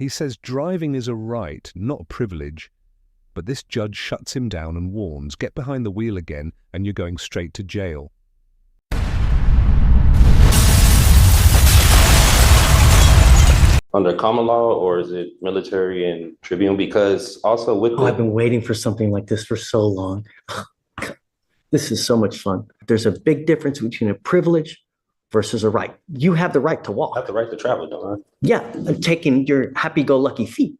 He says driving is a right, not a privilege, but this judge shuts him down and warns, get behind the wheel again and you're going straight to jail. Under common law, or is it military and tribune? Because also with I've been waiting for something like this for so long. This is so much fun. There's a big difference between a privilege versus a right. You have the right to walk. I have the right to travel, don't I? Yeah, taking your happy-go-lucky feet.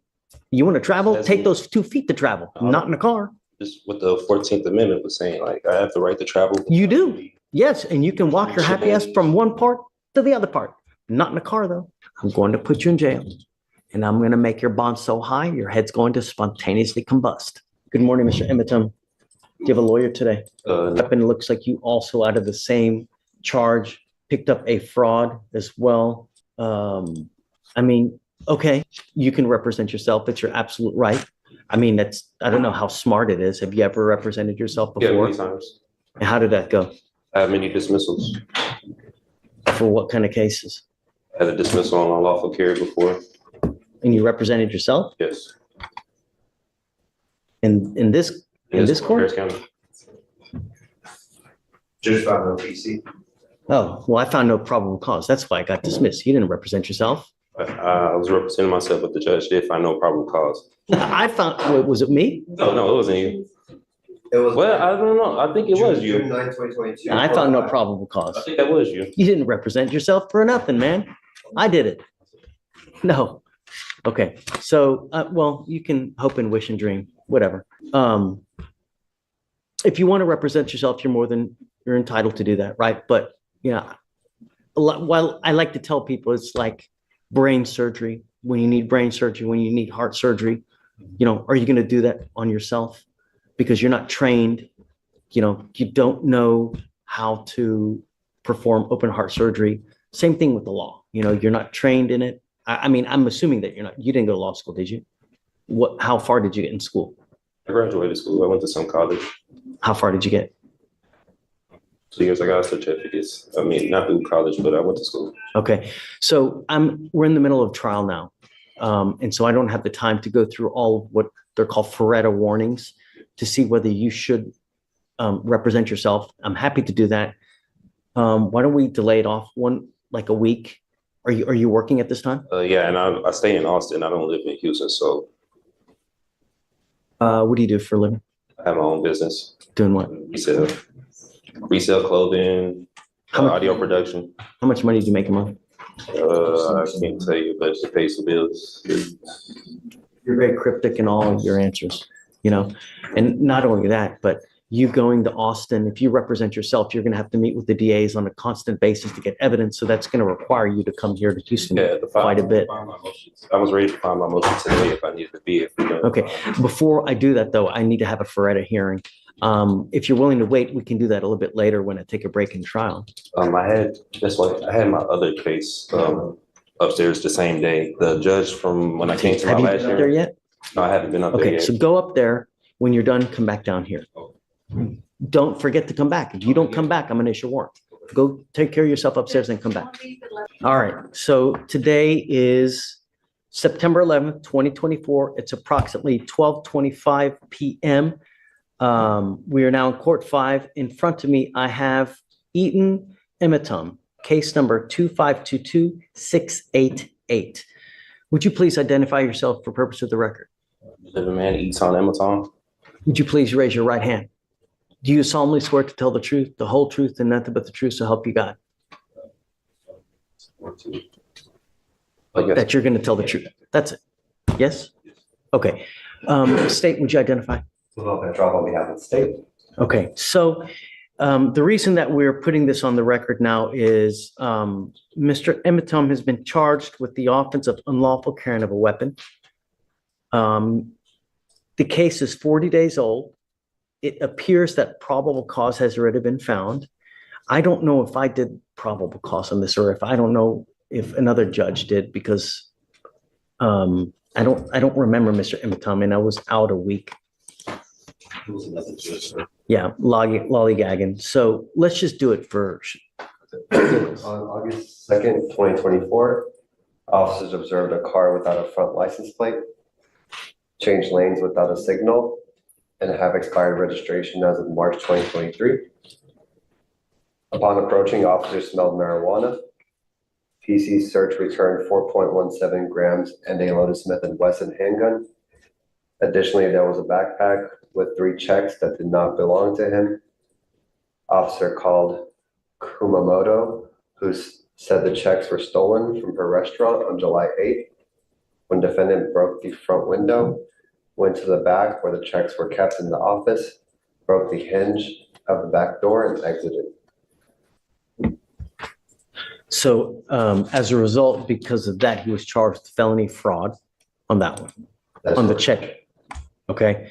You want to travel? Take those 2 feet to travel, not in a car. Just what the 14th Amendment was saying, like I have the right to travel. You do. Yes, and you can walk your happy ass from one part to the other part. Not in a car, though. I'm going to put you in jail, and I'm going to make your bond so high, your head's going to spontaneously combust. Good morning, Mr. Emitum. Do you have a lawyer today? Weapon looks like you also out of the same charge picked up a fraud as well. I mean, okay, you can represent yourself. It's your absolute right. I mean, I don't know how smart it is. Have you ever represented yourself before? Yeah, many times. And how did that go? I have many dismissals. For what kind of cases? I had a dismissal on unlawful carry before. And you represented yourself? Yes. In this court? Harris County. Just found no PC. Oh, well, I found no probable cause. That's why I got dismissed. You didn't represent yourself. I was representing myself, but the judge did find no probable cause. I found, was it me? No, it wasn't you. It was. Well, I don't know. I think it was you. June 9, 2022. I found no probable cause. I think that was you. You didn't represent yourself for nothing, man. I did it. No. Okay. So, well, you can hope and wish and dream, whatever. If you want to represent yourself, you're entitled to do that, right? But yeah, while I like to tell people it's like brain surgery, when you need brain surgery, when you need heart surgery, are you going to do that on yourself? Because you're not trained, you don't know how to perform open heart surgery. Same thing with the law. You're not trained in it. I mean, I'm assuming that you didn't go to law school, did you? How far did you get in school? I graduated school. I went to some college. How far did you get? 2 years I got certificates. I mean, not through college, but I went to school. Okay. So we're in the middle of trial now. And so I don't have the time to go through all of what they're called Faretta warnings to see whether you should represent yourself. I'm happy to do that. Why don't we delay it off like a week? Are you working at this time? Yeah, and I stay in Austin. I don't live in Houston, so. What do you do for a living? I have my own business. Doing what? Resell clothing, audio production. How much money do you make a month? I can't tell you, but it pays the bills. You're very cryptic in all your answers, and not only that, but you going to Austin, if you represent yourself, you're going to have to meet with the DAs on a constant basis to get evidence. So that's going to require you to come here to Houston quite a bit. I was ready to file my motion today if I needed to be. Okay. Before I do that, though, I need to have a Faretta hearing. If you're willing to wait, we can do that a little bit later when I take a break in trial. I had my other case upstairs the same day. The judge from when I came to my last year. Have you been up there yet? No, I haven't been up there Okay, yet. so go up there. When you're done, come back down here. Don't forget to come back. If you don't come back, I'm going to issue a warrant. Go take care of yourself upstairs and come back. All right. So today is September 11th, 2024. It's approximately 12:25 p.m. We are now in court 5. In front of me, I have Eaton Emitum, case number 2522688. Would you please identify yourself for purpose of the record? Living man, Eaton Emitum. Would you please raise your right hand? Do you solemnly swear to tell the truth, the whole truth, and nothing but the truth, so help you God? That you're going to tell the truth. That's it. Yes? Okay. State, would you identify? Petrov on behalf of the state. Okay. So the reason that we're putting this on the record now is Mr. Emitum has been charged with the offense of unlawful carrying of a weapon. The case is 40 days old. It appears that probable cause has already been found. I don't know if I did probable cause on this, or I don't know if another judge did, because I don't remember Mr. Emitum, and I was out a week. Yeah, lollygagging. So let's just do it for. On August 2nd, 2024, Officers observed a car without a front license plate, changed lanes without a signal, and have expired registration as of March 2023. Upon approaching, officers smelled marijuana. PC search returned 4.17 grams and a loaded Smith & Wesson handgun. Additionally, there was a backpack with 3 checks that did not belong to him. Officer called Kumamoto, who said the checks were stolen from her restaurant on July 8th. When defendant broke the front window, went to the back where the checks were kept in the office, broke the hinge of the back door and exited. So as a result, because of that, he was charged with felony fraud on that one, That's on the correct. check. Okay.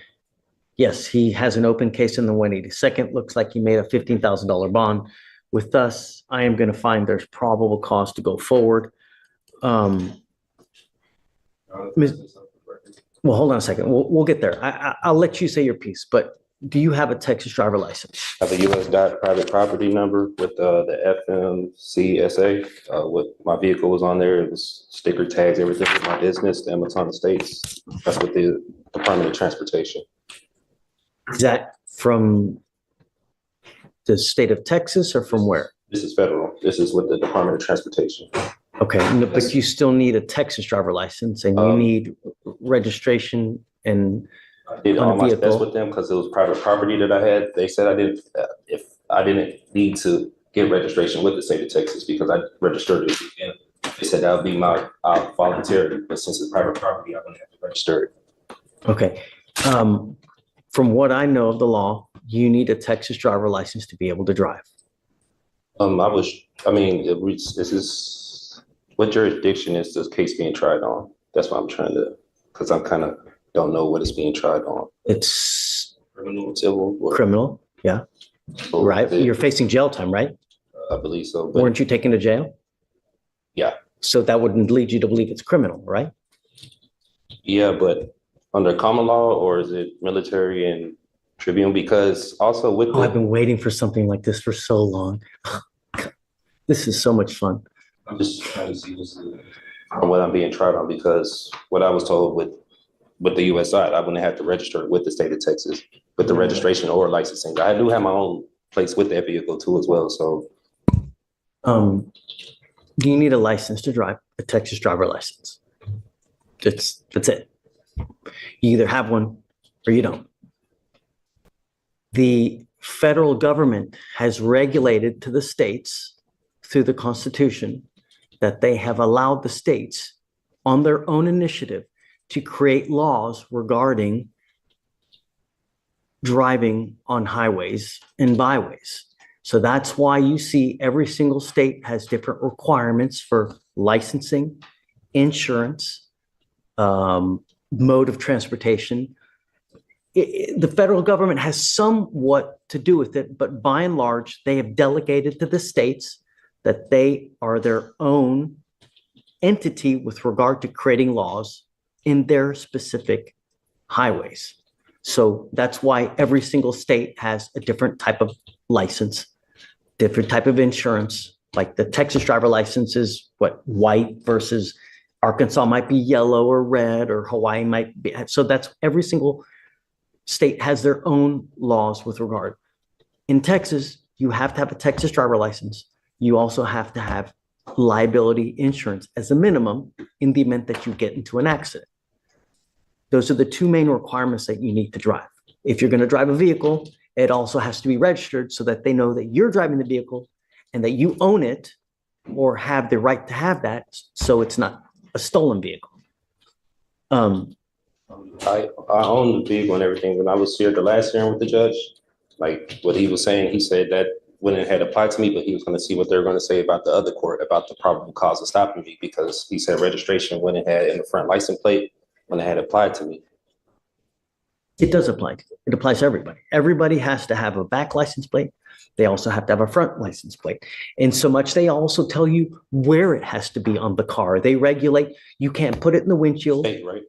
Yes, he has an open case in the 182nd. Looks like he made a $15,000 bond. With us, I am going to find there's probable cause to go forward. Well, hold on a second. We'll get there. I'll let you say your piece, but do you have a Texas driver license? I have a US private property number with the FMCSA. What my vehicle was on there, it was sticker tags, everything with my business, the Amazon Estates. That's with the Department of Transportation. Is that from the state of Texas or from where? This is federal. This is with the Department of Transportation. Okay, no, but you still need a Texas driver license and you need registration and I did on all a my vehicle. steps with them because it was private property that I had. They said I didn't, if I didn't need to get registration with the state of Texas because I registered it. And they said that would be my voluntary, but since it's private property, I wouldn't have to register it. Okay. From what I know of the law, you need a Texas driver license to be able to drive. This is, what jurisdiction is this case being tried on? That's what I'm trying to, because I'm kind of don't know what it's being tried on. It's Criminal, civil? Or criminal, yeah, both? right? You're facing jail time, right? I believe so. But Weren't you taken to jail? yeah, So that wouldn't lead you to believe it's criminal, right? yeah, but under common law, or is it military and tribunal? Because also with Oh, I've the, been waiting for something like this for so long. This is so much fun. I'm just trying to see on what I'm being tried on, because what I was told with the US side, I wouldn't have to register with the state of Texas with the registration or licensing. I do have my own place with that vehicle too as well. So Do you need a license to drive, a Texas driver license? That's it. You either have one or you don't. The federal government has regulated to the states through the Constitution that they have allowed the states on their own initiative to create laws regarding driving on highways and byways. So that's why you see every single state has different requirements for licensing, insurance, mode of transportation. The federal government has somewhat to do with it, but by and large, they have delegated to the states that they are their own entity with regard to creating laws in their specific highways. So that's why every single state has a different type of license, different type of insurance. Like the Texas driver license is what, white, versus Arkansas might be yellow or red, or Hawaii might be. So that's every single state has their own laws with regard. In Texas, you have to have a Texas driver license. You also have to have liability insurance as a minimum in the event that you get into an accident. Those are the two main requirements that you need to drive. If you're going to drive a vehicle, it also has to be registered so that they know that you're driving the vehicle and that you own it or have the right to have that, so it's not a stolen vehicle. I own the vehicle and everything. When I was here the last hearing with the judge, like what he was saying, he said that when it had applied to me, but he was going to see what they were going to say about the other court, about the probable cause of stopping me, because he said registration when it had in the front license plate, when it had applied to me. It does apply. It applies to everybody. Everybody has to have a back license plate. They also have to have a front license plate. And so much, they also tell you where it has to be on the car. They regulate, you can't put it in the windshield. State, right?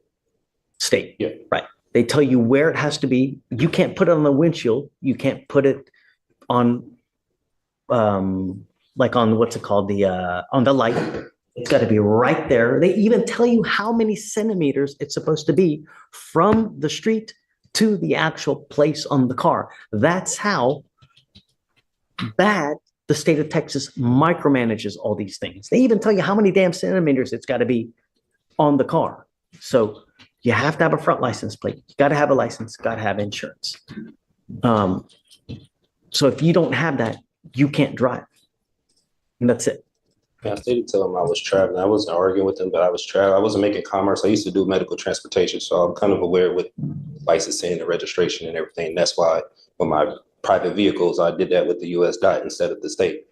State, Yeah. right. They tell you where it has to be. You can't put it on the windshield. You can't put it on, like on, what's it called? On the light. It's got to be right there. They even tell you how many centimeters it's supposed to be from the street to the actual place on the car. That's how bad the state of Texas micromanages all these things. They even tell you how many damn centimeters it's got to be on the car. So you have to have a front license plate. You got to have a license, got to have insurance. So if you don't have that, you can't drive. And that's it. Yeah, I stated to him I was traveling. I wasn't arguing with him, but I was traveling. I wasn't making commerce. I used to do medical transportation, so I'm kind of aware with licensing and registration and everything. That's why with my private vehicles, I did that with the U.S. DOT instead of the state.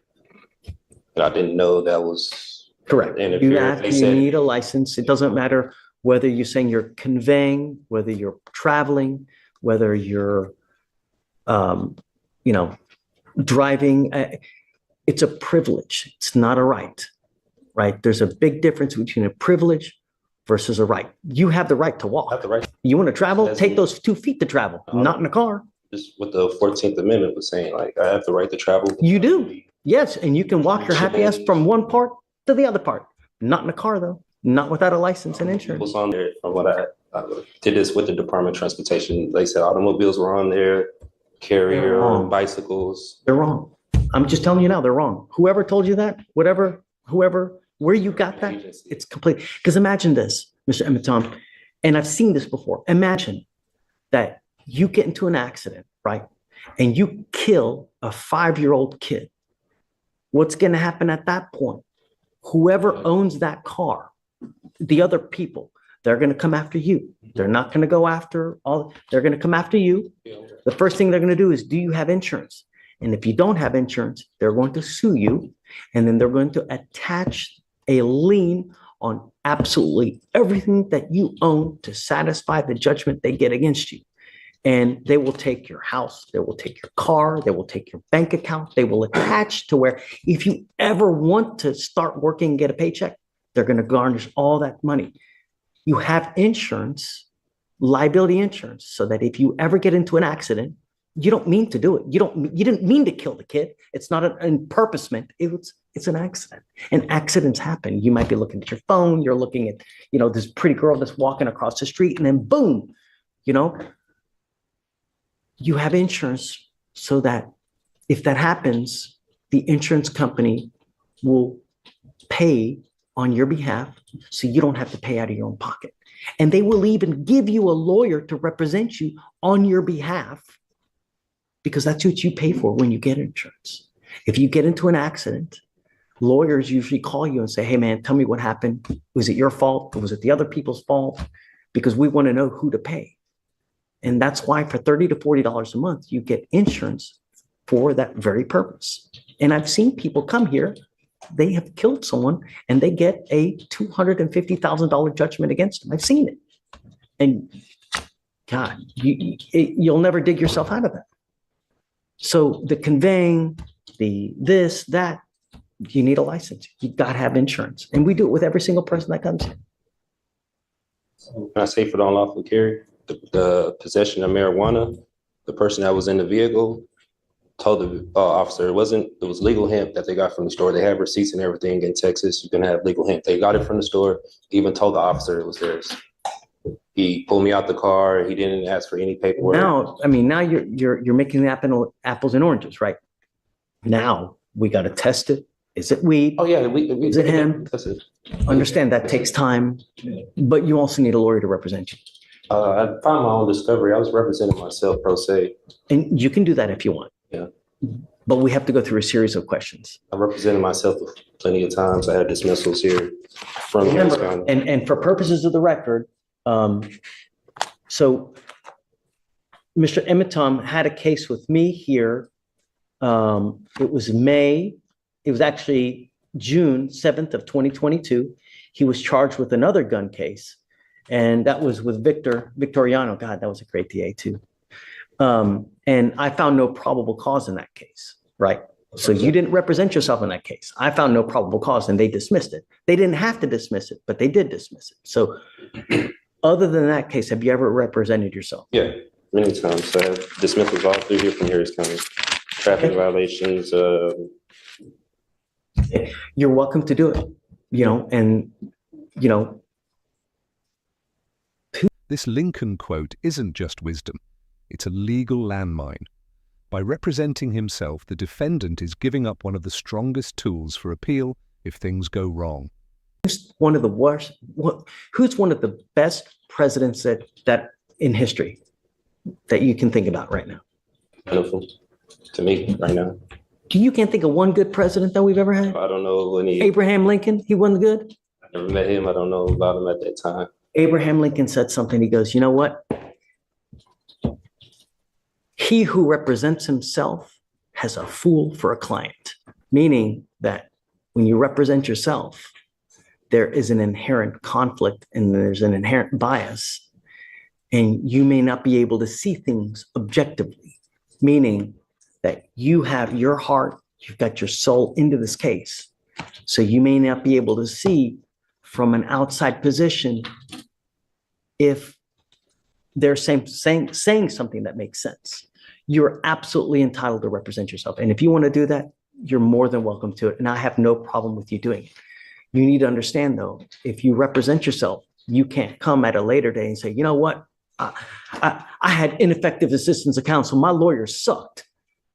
And I didn't know that was correct. You need a license. It doesn't matter whether you're saying you're conveying, whether you're traveling, whether you're, driving. It's a privilege. It's not a right, right? There's a big difference between a privilege versus a right. You have the right to walk. I have the right. You want to travel? Take those 2 feet to travel, not in a car. Just what the 14th Amendment was saying, like I have the right to travel. You do. Yes. And you can walk your happy ass from one part to the other part. Not in a car, though. Not without a license and insurance. Was on there from what I did this with the Department of Transportation. They said automobiles were on there, carrier, bicycles. They're wrong. I'm just telling you now, they're wrong. Whoever told you that, where you got that, it's complete. Because imagine this, Mr. Emitom, and I've seen this before. Imagine that you get into an accident, right? And you kill a 5-year-old kid. What's going to happen at that point? Whoever owns that car, the other people, they're going to come after you. They're not going to go after they're going to come after you. The first thing they're going to do is, do you have insurance? And if you don't have insurance, they're going to sue you. And then they're going to attach a lien on absolutely everything that you own to satisfy the judgment they get against you. And they will take your house, they will take your car, they will take your bank account, they will attach to where if you ever want to start working and get a paycheck, they're going to garnish all that money. You have insurance, liability insurance, so that if you ever get into an accident, you don't mean to do it. You didn't mean to kill the kid. It's not an purposement. It's an accident. And accidents happen. You might be looking at your phone. You're looking at, this pretty girl that's walking across the street, and then boom, you have insurance so that if that happens, the insurance company will pay on your behalf so you don't have to pay out of your own pocket. And they will even give you a lawyer to represent you on your behalf, because that's what you pay for when you get insurance. If you get into an accident, lawyers usually call you and say, hey man, tell me what happened. Was it your fault? Or was it the other people's fault? Because we want to know who to pay. And that's why for $30 to $40 a month, you get insurance for that very purpose. And I've seen people come here, they have killed someone and they get a $250,000 judgment against them. I've seen it. And God, you'll never dig yourself out of that. So the conveying, this, that, you need a license. You got to have insurance. And we do it with every single person that comes here. Can I say for the unlawful carry, the possession of marijuana, the person that was in the vehicle told the officer it was legal hemp that they got from the store. They have receipts and everything in Texas. You can have legal hemp. They got it from the store. He even told the officer it was theirs. He pulled me out the car. He didn't ask for any paperwork. Now you're making the apples and oranges, right? Now we got to test it. Is it weed? Oh yeah, is it hemp? Understand that takes time, but you also need a lawyer to represent you. I found my own discovery. I was representing myself pro se. And you can do that if you want. Yeah. But we have to go through a series of questions. I represented myself plenty of times. I had dismissals here from Harris County. And for purposes of the record, so Mr. Emitom had a case with me here. It was actually June 7th of 2022. He was charged with another gun case, and that was with Victoriano. God, that was a great DA too. And I found no probable cause in that case, right? So you didn't represent yourself in that case. I found no probable cause and they dismissed it. They didn't have to dismiss it, but they did dismiss it. So other than that case, have you ever represented yourself? Yeah, many times. I have dismissals all through here from Harris County. Traffic violations. You're welcome to do it. and, you know, This Lincoln quote isn't just wisdom, it's a legal landmine. By representing himself, the defendant is giving up one of the strongest tools for appeal if things go wrong. who's one of the worst, who's one of the best presidents that in history that you can think about right now? Wonderful to me right now. You can't think of one good president that we've ever had? I don't know any. Abraham Lincoln, he wasn't good? I never met him. I don't know about him at that time. Abraham Lincoln said something. He goes, you know what? He who represents himself has a fool for a client, meaning that when you represent yourself, there is an inherent conflict and there's an inherent bias, and you may not be able to see things objectively, meaning that you have your heart, you've got your soul into this case. So you may not be able to see from an outside position if they're saying something that makes sense. You're absolutely entitled to represent yourself. And if you want to do that, you're more than welcome to it. And I have no problem with you doing it. You need to understand, though, if you represent yourself, you can't come at a later day and say, you know what? I had ineffective assistance of counsel. My lawyer sucked.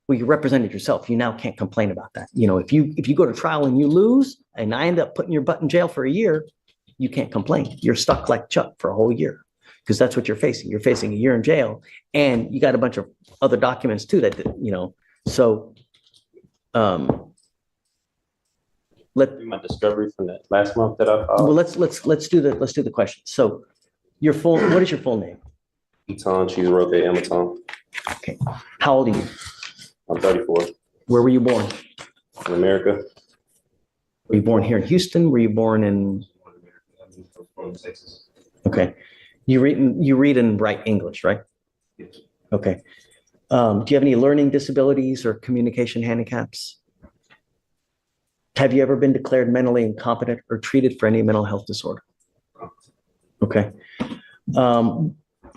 Well, you represented yourself. You now can't complain about that. You know, if you go to trial and you lose and I end up putting your butt in jail for a year, you can't complain. You're stuck like Chuck for a whole year because that's what you're facing. You're facing a year in jail and you got a bunch of other documents too that, you know, so My discovery from that last month that I well, filed. let's do the question. So what is your full name? Eton, she's Roque Amaton. Okay. How old are you? I'm 34. Where were you born? In America. Were you born here in Houston? Were you born in? From Texas. Okay. You read and write English, right? Yes. Okay. Do you have any learning disabilities or communication handicaps? Have you ever been declared mentally incompetent or treated for any mental health disorder? Okay.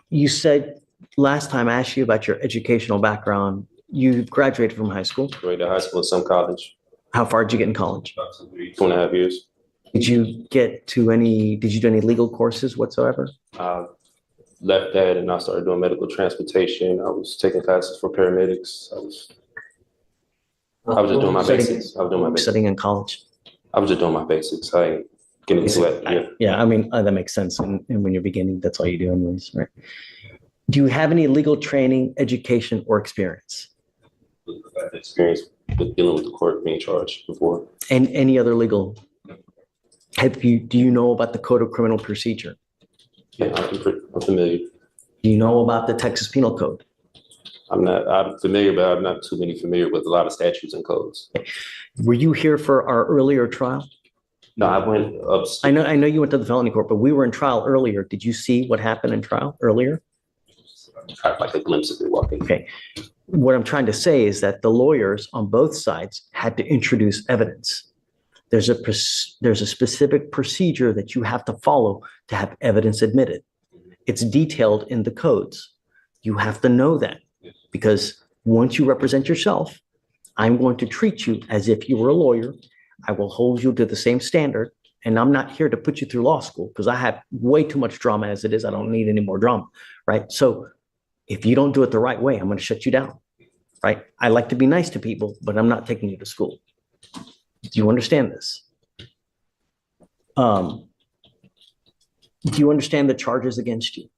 You said last time I asked you about your educational background, you graduated from high school. Graduated high school, some college. How far did you get in college? About 2.5 years. Did you do any legal courses whatsoever? Left that and I started doing medical transportation. I was taking classes for paramedics. I was just doing my basics. I was doing my basics. Studying in college. I was just doing my basics. I ain't getting into it. Yeah. Yeah, I mean, that makes sense. And when you're beginning, that's all you do anyways, right? Do you have any legal training, education, or experience? I've had experience with dealing with the court being charged before. And any other legal? Do you know about the Code of Criminal Procedure? Yeah, I'm familiar. Do you know about the Texas Penal Code? I'm familiar, but I'm not too familiar with a lot of statutes and codes. Were you here for our earlier trial? No, I went up. I know you went to the felony court, but we were in trial earlier. Did you see what happened in trial earlier? I had like a glimpse of it walking. Okay. What I'm trying to say is that the lawyers on both sides had to introduce evidence. There's a specific procedure that you have to follow to have evidence admitted. It's detailed in the codes. You have to know that because once you represent yourself, I'm going to treat you as if you were a lawyer. I will hold you to the same standard. And I'm not here to put you through law school because I have way too much drama as it is. I don't need any more drama, right? So if you don't do it the right way, I'm going to shut you down, right? I like to be nice to people, but I'm not taking you to school. Do you understand this? Do you understand the charges against you?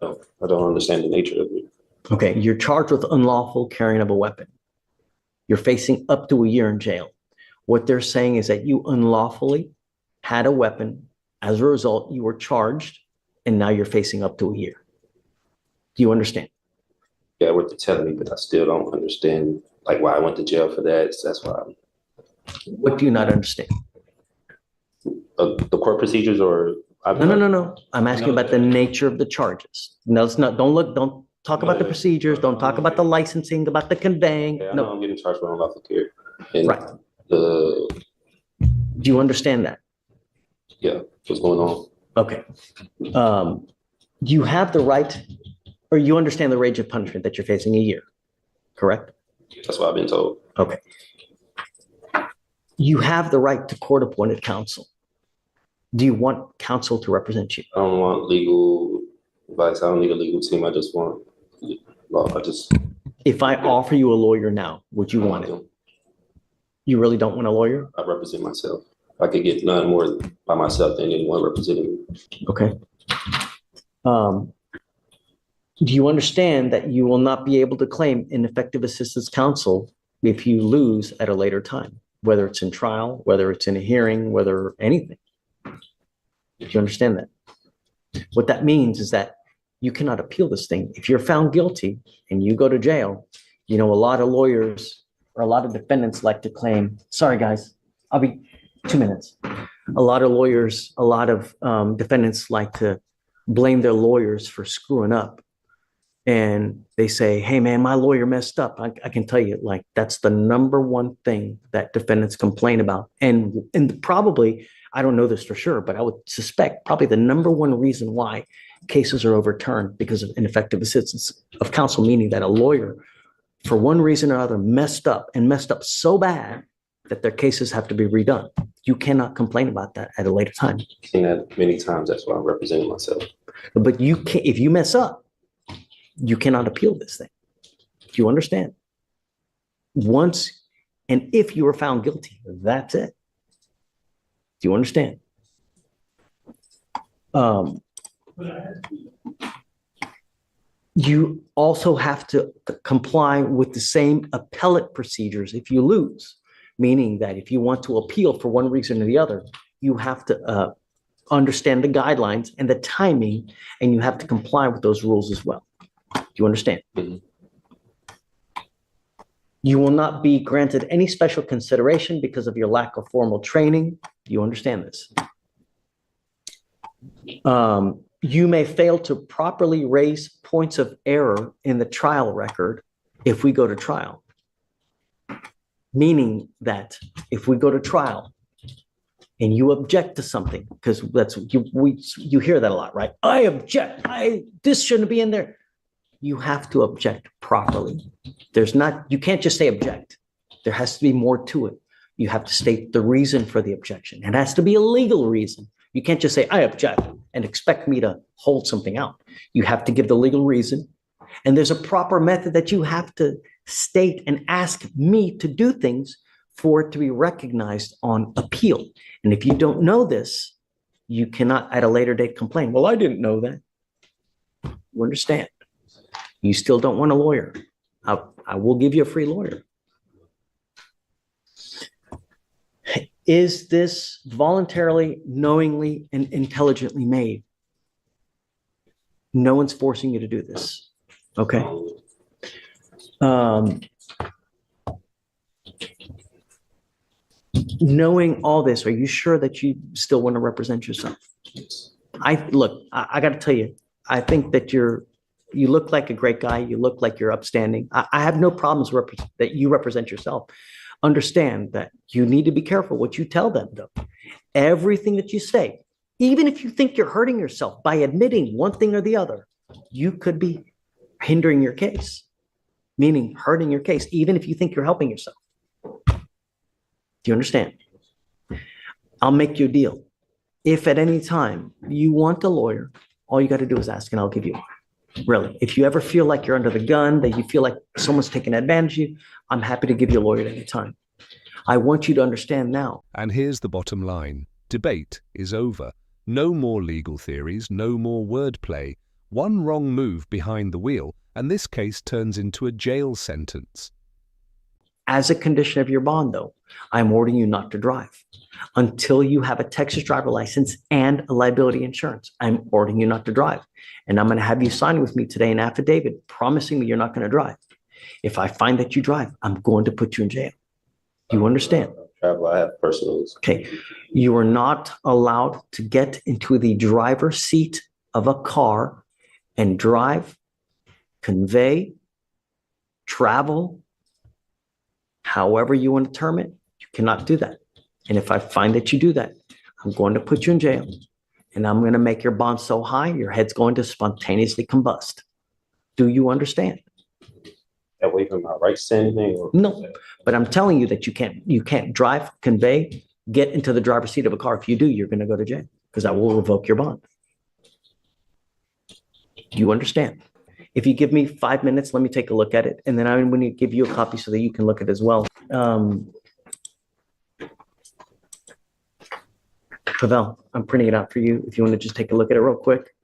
I don't understand the nature of it. Okay, you're charged with unlawful carrying of a weapon. You're facing up to a year in jail. What they're saying is that you unlawfully had a weapon. As a result, you were charged, and now you're facing up to a year. Do you understand? Yeah, what they're telling me, but I still don't understand like why I went to jail for that. So that's why. What do you not understand? The court procedures or No. I'm asking about the nature of the charges. No, it's not. Don't talk about the procedures. Don't talk about the licensing, about the conveying. Yeah, I know No. I'm getting charged with unlawful carry. And Right. Do you understand that? What's going on? Okay. You have the right, or you understand the range of punishment that you're facing a year, correct? That's what I've been told. Okay. You have the right to court-appointed counsel. Do you want counsel to represent you? I don't want legal advice. I don't need a legal team. I just want law. If I offer you a lawyer now, would you want it? You really don't want a lawyer? I represent myself. I could get none more by myself than anyone representing me. Okay. Do you understand that you will not be able to claim ineffective assistance counsel if you lose at a later time, whether it's in trial, whether it's in a hearing, whether anything? Do you understand that? What that means is that you cannot appeal this thing. If you're found guilty and you go to jail, you know, a lot of lawyers or a lot of defendants like to claim, sorry guys, I'll be 2 minutes. A lot of lawyers, a lot of defendants like to blame their lawyers for screwing up. And they say, hey man, my lawyer messed up. I can tell you, like, that's the number one thing that defendants complain about. And probably, I don't know this for sure, but I would suspect probably the number one reason why cases are overturned because of ineffective assistance of counsel, meaning that a lawyer, for one reason or other, messed up so bad that their cases have to be redone. You cannot complain about that at a later time. I've seen that many times. That's why I'm representing myself. But you can't, if you mess up, you cannot appeal this thing. Do you understand? Once, and if you are found guilty, that's it. Do you understand? You also have to comply with the same appellate procedures if you lose, meaning that if you want to appeal for one reason or the other, you have to understand the guidelines and the timing, and you have to comply with those rules as well. Do you understand? Mm-hmm. You will not be granted any special consideration because of your lack of formal training. Do you understand this? You may fail to properly raise points of error in the trial record if we go to trial. Meaning that if we go to trial and you object to something, because that's you hear that a lot, right? I object. This shouldn't be in there. You have to object properly. You can't just say object. There has to be more to it. You have to state the reason for the objection. It has to be a legal reason. You can't just say, I object, and expect me to hold something out. You have to give the legal reason. And there's a proper method that you have to state and ask me to do things for it to be recognized on appeal. And if you don't know this, you cannot at a later date complain. Well, I didn't know that. You understand? You still don't want a lawyer. I will give you a free lawyer. Is this voluntarily, knowingly, and intelligently made? No one's forcing you to do this. Okay. Knowing all this, are you sure that you still want to represent yourself? I got to tell you, I think that you look like a great guy. You look like you're upstanding. I have no problems that you represent yourself. Understand that you need to be careful what you tell them, though. Everything that you say, even if you think you're hurting yourself by admitting one thing or the other, you could be hindering your case, meaning hurting your case, even if you think you're helping yourself. Do you understand? I'll make you a deal. If at any time you want a lawyer, all you got to do is ask and I'll give you one. Really, if you ever feel like you're under the gun, that you feel like someone's taking advantage of you, I'm happy to give you a lawyer at any time. I want you to understand now. And here's the bottom line. Debate is over. No more legal theories, no more wordplay. One wrong move behind the wheel, and this case turns into a jail sentence. As a condition of your bond, though, I'm ordering you not to drive until you have a Texas driver license and a liability insurance. I'm ordering you not to drive. And I'm going to have you sign with me today an affidavit promising me you're not going to drive. If I find that you drive, I'm going to put you in jail. Do you understand? I have personals. Okay. You are not allowed to get into the driver's seat of a car and drive, convey, travel, however you want to term it. You cannot do that. And if I find that you do that, I'm going to put you in jail. And I'm going to make your bond so high, your head's going to spontaneously combust. Do you understand? That way from my rights to anything? No, but I'm telling you that you can't drive, convey, get into the driver's seat of a car. If you do, you're going to go to jail. because I will revoke your bond. Do you understand? If you give me 5 minutes, let me take a look at it. And then I'm going to give you a copy so that you can look at it as well. Pavel, I'm printing it out for you. If you want to just take a look at it real quick.